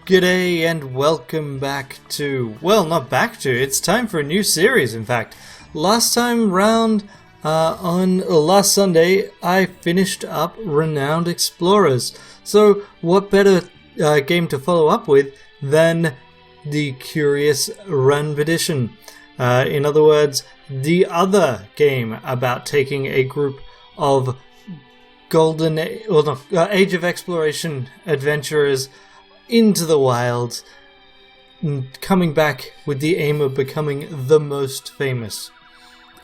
G'day and welcome back to, well, not back to, it's time for a new series, in fact. Last time round, last Sunday, I finished up Renowned Explorers. So, what better game to follow up with than the curious Ranpedition? In other words, the other game about taking a group of Age of Exploration adventurers into the wild, coming back with the aim of becoming the most famous.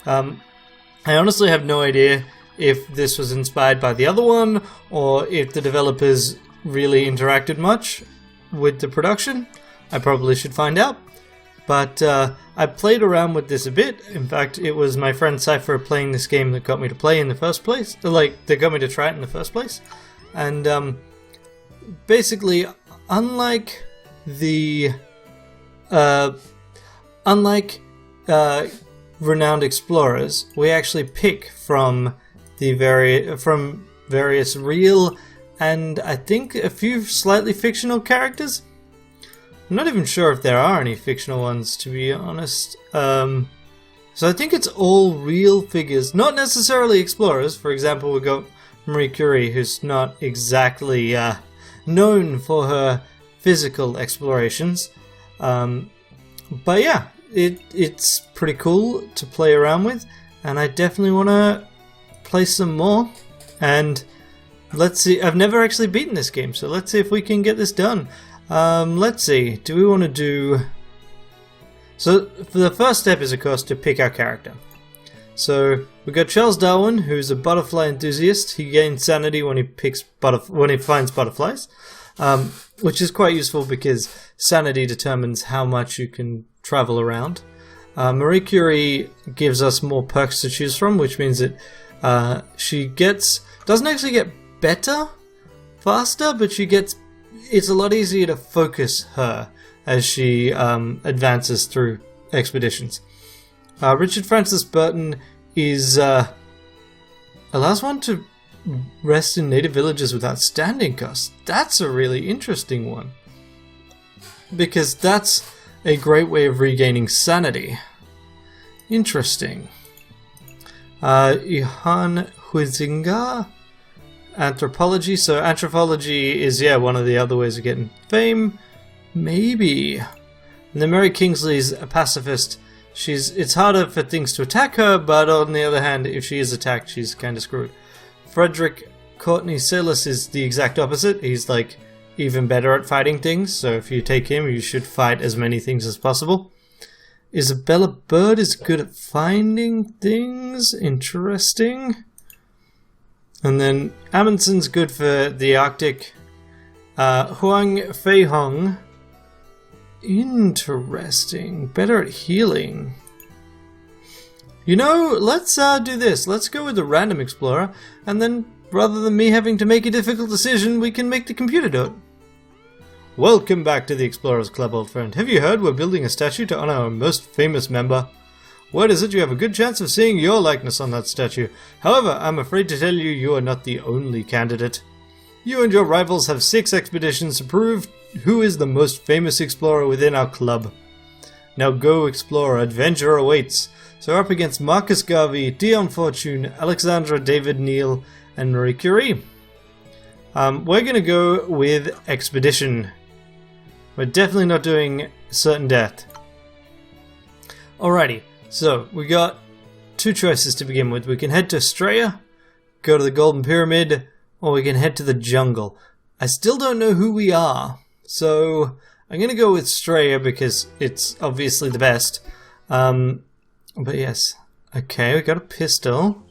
I honestly have no idea if this was inspired by the other one, or if the developers really interacted much with the production. I probably should find out. But I played around with this a bit. In fact, it was my friend Cypher playing this game that got me to play in the first place. That got me to try it in the first place. And basically, unlike Renowned Explorers, we actually pick from various real and I think a few slightly fictional characters. I'm not even sure if there are any fictional ones, to be honest. So I think it's all real figures, not necessarily explorers. For example, we've got Marie Curie, who's not exactly known for her physical explorations. But yeah, it's pretty cool to play around with, and I definitely want to play some more. And let's see, I've never actually beaten this game, so let's see if we can get this done. Let's see, do we want to do... So, for the first step is, of course, to pick our character. So, we've got Charles Darwin, who's a butterfly enthusiast. He gains sanity when he finds butterflies, which is quite useful because sanity determines how much you can travel around. Marie Curie gives us more perks to choose from, which means that she doesn't actually get better faster, but it's a lot easier to focus her as she advances through expeditions. Richard Francis Burton allows one to rest in native villages without standing costs. That's a really interesting one, because that's a great way of regaining sanity. Interesting. Johann Huizinga, anthropology. So anthropology is, one of the other ways of getting fame. Maybe. And then Mary Kingsley's a pacifist. It's harder for things to attack her, but on the other hand, if she is attacked, she's kind of screwed. Frederick Courtney Salis is the exact opposite. He's like even better at fighting things, so if you take him, you should fight as many things as possible. Isabella Bird is good at finding things. Interesting. And then Amundsen's good for the Arctic. Huang Fei Hong. Interesting. Better at healing. You know, let's do this. Let's go with the random explorer, and then rather than me having to make a difficult decision, we can make the computer do it. Welcome back to the Explorers Club, old friend. Have you heard we're building a statue to honor our most famous member? Word is it you have a good chance of seeing your likeness on that statue. However, I'm afraid to tell you, you are not the only candidate. You and your rivals have 6 expeditions to prove who is the most famous explorer within our club. Now go explore, adventure awaits. So we're up against Marcus Garvey, Dion Fortune, Alexandra David Neal, and Marie Curie. We're going to go with Expedition. We're definitely not doing Certain Death. Alrighty, so we got 2 choices to begin with. We can head to Australia, go to the Golden Pyramid, or we can head to the jungle. I still don't know who we are, so I'm going to go with Australia because it's obviously the best. But yes, okay, we got a pistol.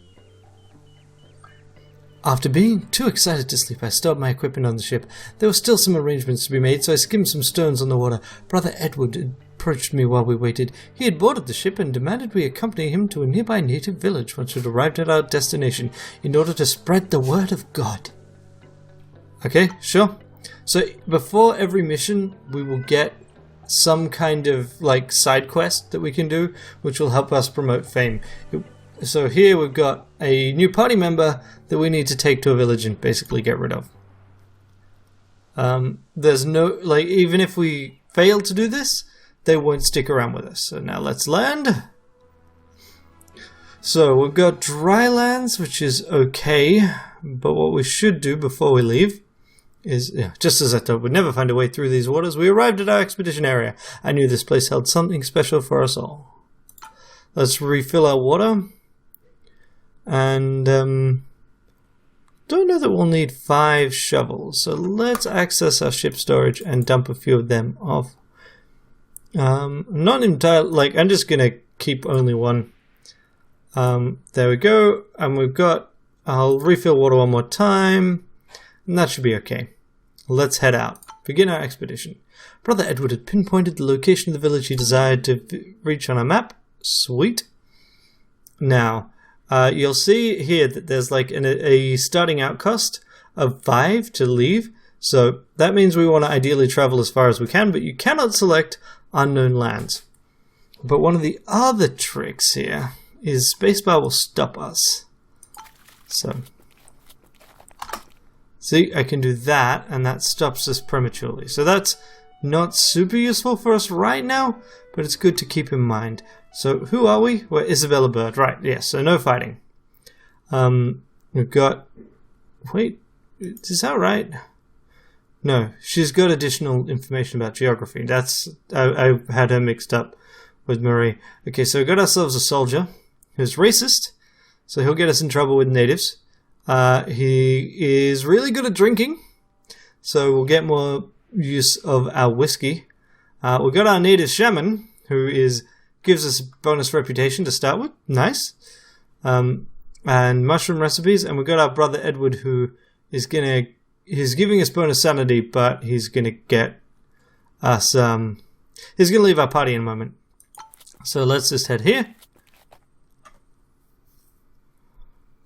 After being too excited to sleep, I stored my equipment on the ship. There were still some arrangements to be made, so I skimmed some stones on the water. Brother Edward approached me while we waited. He had boarded the ship and demanded we accompany him to a nearby native village once we'd arrived at our destination in order to spread the word of God. Okay, sure. So before every mission, we will get some kind of side quest that we can do, which will help us promote fame. So here we've got a new party member that we need to take to a village and basically get rid of. There's no, like, even if we fail to do this, they won't stick around with us. So now let's land. So we've got Drylands, which is okay, but what we should do before we leave is, just as I thought we'd never find a way through these waters, we arrived at our expedition area. I knew this place held something special for us all. Let's refill our water. And don't know that we'll need 5 shovels, so let's access our ship storage and dump a few of them off. Not entirely, like, I'm just gonna keep only one. There we go, and we've got, I'll refill water one more time, and that should be okay. Let's head out. Begin our expedition. Brother Edward had pinpointed the location of the village he desired to reach on our map. Sweet. Now, you'll see here that there's like a starting out cost of 5 to leave. So that means we want to ideally travel as far as we can, but you cannot select unknown lands. But one of the other tricks here is spacebar will stop us. So, see, I can do that, and that stops us prematurely. So that's not super useful for us right now, but it's good to keep in mind. So who are we? We're Isabella Bird, right? Yes. So no fighting. We've got. Wait, is that right? No, she's got additional information about geography. That's I had her mixed up with Marie. Okay, so we've got ourselves a soldier who's racist, so he'll get us in trouble with natives. He is really good at drinking, so we'll get more use of our whiskey. We've got our native shaman who gives us bonus reputation to start with. Nice. And mushroom recipes, and we've got our brother Edward who is he's giving us bonus sanity, but he's gonna get us he's gonna leave our party in a moment. So let's just head here.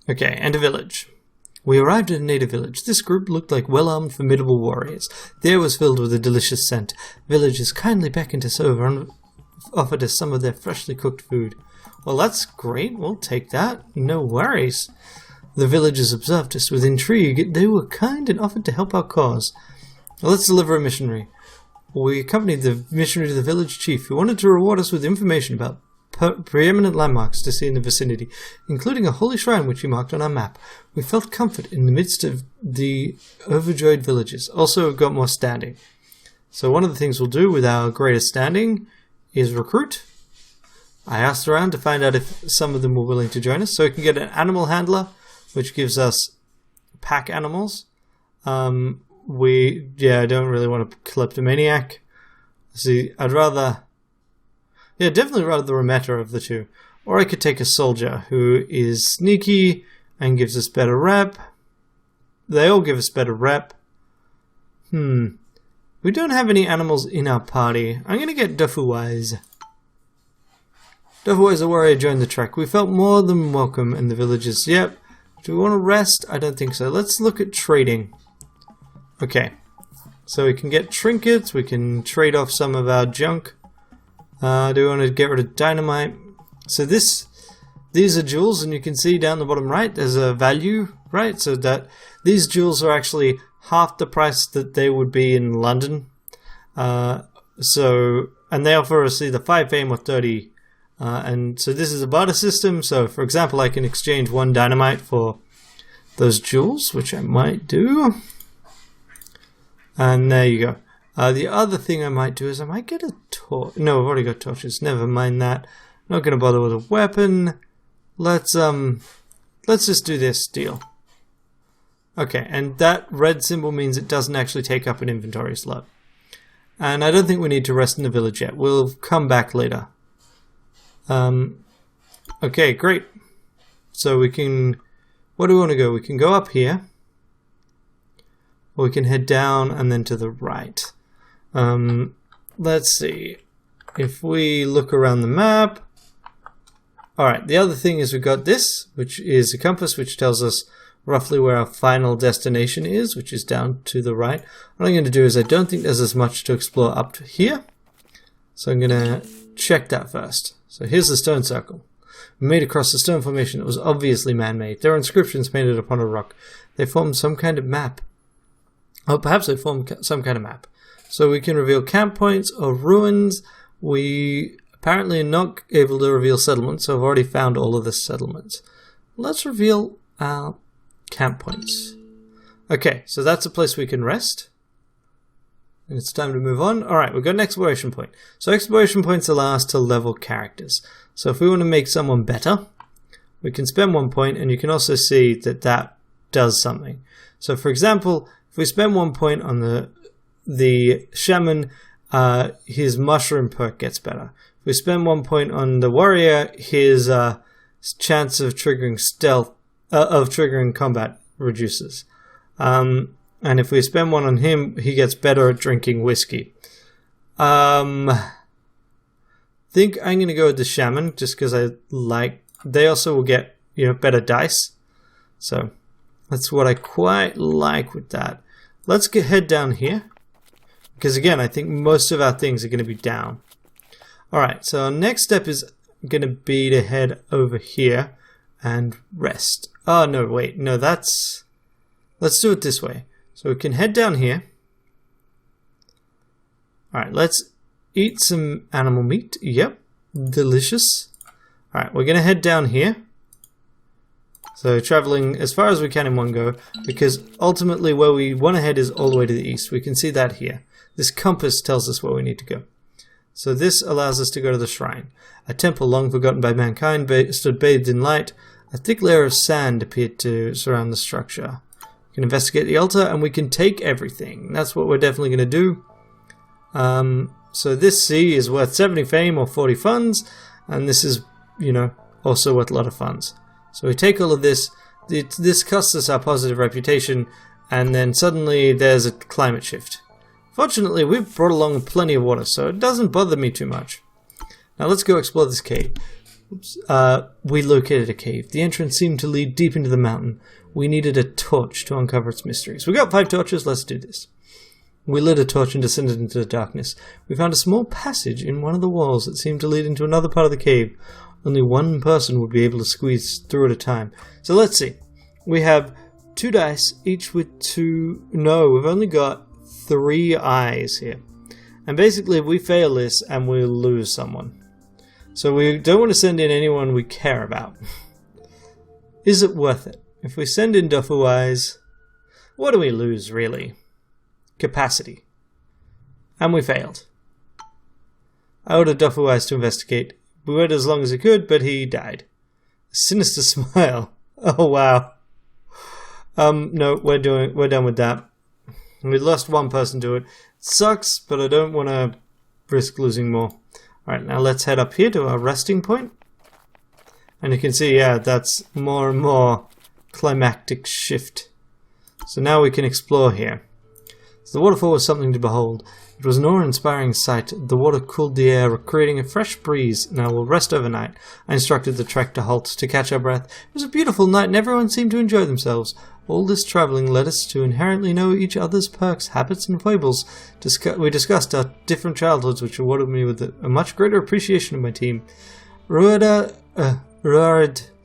Okay, enter village. We arrived at a native village. This group looked like well-armed, formidable warriors. The air was filled with a delicious scent. Villagers kindly beckoned us over and offered us some of their freshly cooked food. Well, that's great. We'll take that. No worries. The villagers observed us with intrigue. They were kind and offered to help our cause. Well, let's deliver a missionary. We accompanied the missionary to the village chief, who wanted to reward us with information about preeminent landmarks to see in the vicinity, including a holy shrine which he marked on our map. We felt comfort in the midst of the overjoyed villagers. Also, we've got more standing. So one of the things we'll do with our greatest standing is recruit. I asked around to find out if some of them were willing to join us. So we can get an animal handler, which gives us pack animals. I don't really want a kleptomaniac. See, definitely rather the Remeta of the two. Or I could take a soldier who is sneaky and gives us better rep. They all give us better rep. We don't have any animals in our party. I'm going to get Duffy-Wise. Duffy-Wise, a warrior, joined the trek. We felt more than welcome in the villages. Yep. Do we want to rest? I don't think so. Let's look at trading. Okay. So we can get trinkets. We can trade off some of our junk. Do we want to get rid of dynamite? So these are jewels, and you can see down the bottom right there's a value, right? So that these jewels are actually half the price that they would be in London. And they offer us either 5 fame or 30. And so this is a barter system. So for example, I can exchange 1 dynamite for those jewels, which I might do. And there you go. The other thing I might do is I might get a torch. No, I've already got torches. Never mind that. I'm not going to bother with a weapon. Let's just do this deal. Okay, and that red symbol means it doesn't actually take up an inventory slot. And I don't think we need to rest in the village yet. We'll come back later. Okay, great. So we can... Where do we want to go? We can go up here. Or we can head down and then to the right. Let's see. If we look around the map... Alright, the other thing is we've got this, which is a compass, which tells us roughly where our final destination is, which is down to the right. What I'm going to do is I don't think there's as much to explore up to here. So I'm going to check that first. So here's the stone circle. We made across the stone formation that was obviously man-made. There are inscriptions painted upon a rock. They formed some kind of map. Oh, perhaps they form some kind of map. So we can reveal camp points or ruins. We apparently are not able to reveal settlements, so I've already found all of the settlements. Let's reveal our camp points. Okay, so that's a place we can rest. And it's time to move on. Alright, we've got an exploration point. So exploration points allow us to level characters. So if we want to make someone better, we can spend 1 point, and you can also see that that does something. So for example, if we spend 1 point on the shaman, his mushroom perk gets better. If we spend 1 point on the warrior, his chance of triggering combat reduces. And if we spend 1 on him, he gets better at drinking whiskey. Think I'm going to go with the shaman just because they also will get, better dice. So that's what I quite like with that. Let's head down here. Because again, I think most of our things are going to be down. Alright, so our next step is going to be to head over here and rest. Oh, no, wait. No, let's do it this way. So we can head down here. Alright, let's eat some animal meat. Yep, delicious. Alright, we're going to head down here. So traveling as far as we can in one go, because ultimately where we want to head is all the way to the east. We can see that here. This compass tells us where we need to go. So this allows us to go to the shrine. A temple long forgotten by mankind stood bathed in light. A thick layer of sand appeared to surround the structure. We can investigate the altar and we can take everything. That's what we're definitely going to do. So this sea is worth 70 fame or 40 funds, and this is, also worth a lot of funds. So we take all of this. This costs us our positive reputation, and then suddenly there's a climate shift. Fortunately, we've brought along plenty of water, so it doesn't bother me too much. Now let's go explore this cave. Oops. We located a cave. The entrance seemed to lead deep into the mountain. We needed a torch to uncover its mysteries. We got 5 torches, let's do this. We lit a torch and descended into the darkness. We found a small passage in one of the walls that seemed to lead into another part of the cave. Only one person would be able to squeeze through at a time. So let's see. We have 2 dice, each with 2... No, we've only got 3 eyes here. And basically if we fail this and we'll lose someone. So we don't want to send in anyone we care about. Is it worth it? If we send in Duffu Eyes, what do we lose really? Capacity. And we failed. I ordered Duffu Eyes to investigate. We waited as long as he could, but he died. A sinister smile. Oh wow. No, we're done with that. We lost 1 person to it. It sucks, but I don't want to risk losing more. Alright, now let's head up here to our resting point. And you can see, yeah, that's more and more climactic shift. So now we can explore here. So the waterfall was something to behold. It was an awe-inspiring sight. The water cooled the air, creating a fresh breeze. Now we'll rest overnight. I instructed the trek to halt to catch our breath. It was a beautiful night and everyone seemed to enjoy themselves. All this travelling led us to inherently know each other's perks, habits and foibles. We discussed our different childhoods, which rewarded me with a much greater appreciation of my team. Ruard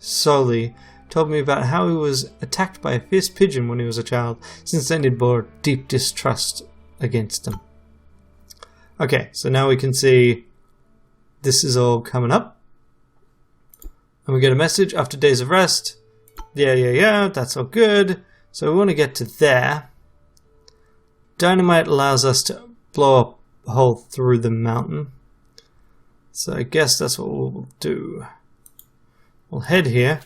Soli told me about how he was attacked by a fierce pigeon when he was a child. Since then he'd bore deep distrust against them. Okay, so now we can see this is all coming up. And we get a message after days of rest. Yeah, that's all good. So we want to get to there. Dynamite allows us to blow a hole through the mountain. So I guess that's what we'll do. We'll head here.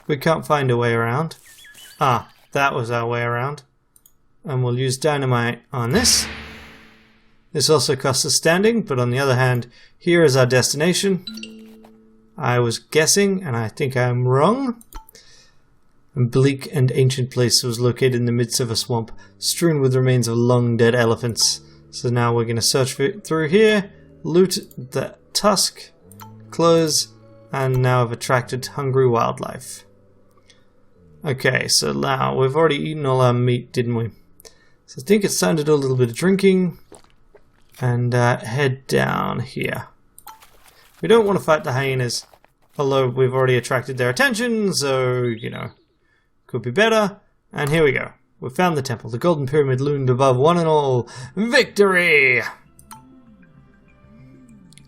We can't find a way around. Ah, that was our way around. And we'll use dynamite on this. This also costs us standing, but on the other hand, here is our destination. I was guessing, and I think I'm wrong. A bleak and ancient place was located in the midst of a swamp, strewn with remains of long dead elephants. So now we're going to search through here, loot the tusk, clothes, and now have attracted hungry wildlife. Okay, so now we've already eaten all our meat, didn't we? So I think it's time to do a little bit of drinking and head down here. We don't want to fight the hyenas, although we've already attracted their attention, so, could be better. And here we go. We found the temple. The golden pyramid loomed above one and all. Victory!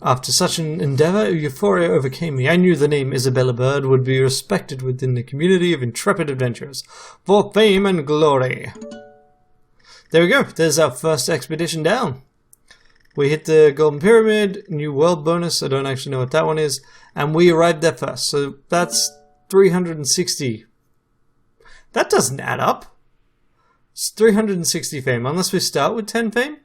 After such an endeavor, euphoria overcame me. I knew the name Isabella Bird would be respected within the community of intrepid adventurers for fame and glory. There we go. There's our first expedition down. We hit the golden pyramid, new world bonus. I don't actually know what that one is. And we arrived there first. So that's 360. That doesn't add up. It's 360 fame, unless we start with 10 fame.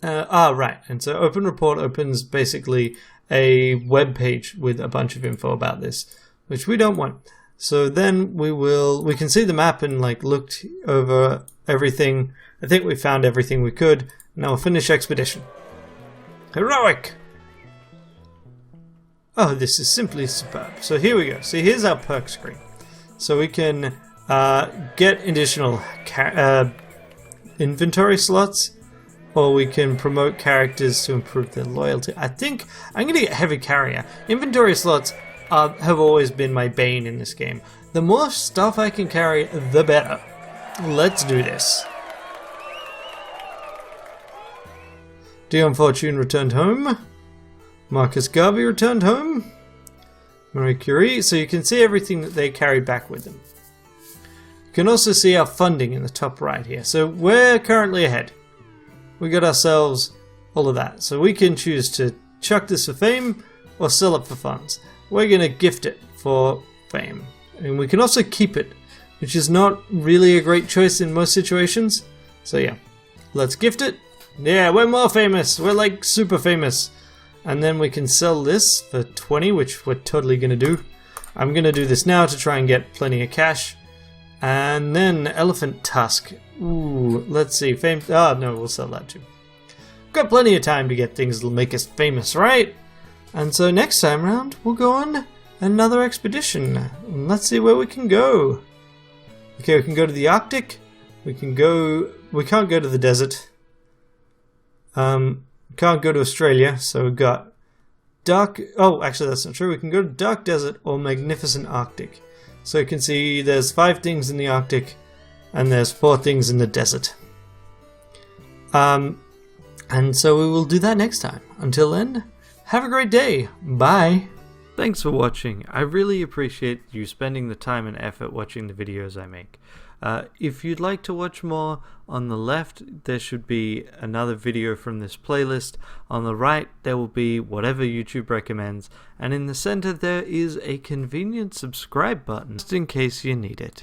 Right. And so Open Report opens basically a web page with a bunch of info about this, which we don't want. So then we can see the map and like looked over everything. I think we found everything we could. Now we'll finish expedition. Heroic! Oh, this is simply superb. So here we go. See, here's our perk screen. So we can get additional inventory slots, or we can promote characters to improve their loyalty. I think I'm going to get Heavy Carrier. Inventory slots have always been my bane in this game. The more stuff I can carry, the better. Let's do this. Dion Fortune returned home. Marcus Garvey returned home. Marie Curie. So you can see everything that they carried back with them. You can also see our funding in the top right here. So we're currently ahead. We got ourselves all of that. So we can choose to chuck this for fame or sell it for funds. We're going to gift it for fame. And we can also keep it, which is not really a great choice in most situations. So yeah, let's gift it. Yeah, we're more famous. We're like super famous. And then we can sell this for 20, which we're totally going to do. I'm going to do this now to try and get plenty of cash. And then Elephant Tusk. Ooh, let's see. Fame. Oh, no, we'll sell that too. Got plenty of time to get things that'll make us famous, right? And so next time round, we'll go on another expedition. And let's see where we can go. Okay, we can go to the Arctic. We can't go to the desert. Can't go to Australia, so we've got Dark... Oh, actually that's not true. We can go to Dark Desert or Magnificent Arctic. So you can see there's 5 things in the Arctic and there's 4 things in the desert. And so we will do that next time. Until then, have a great day. Bye. Thanks for watching. I really appreciate you spending the time and effort watching the videos I make. If you'd like to watch more, on the left there should be another video from this playlist. On the right there will be whatever YouTube recommends, and in the center there is a convenient subscribe button just in case you need it.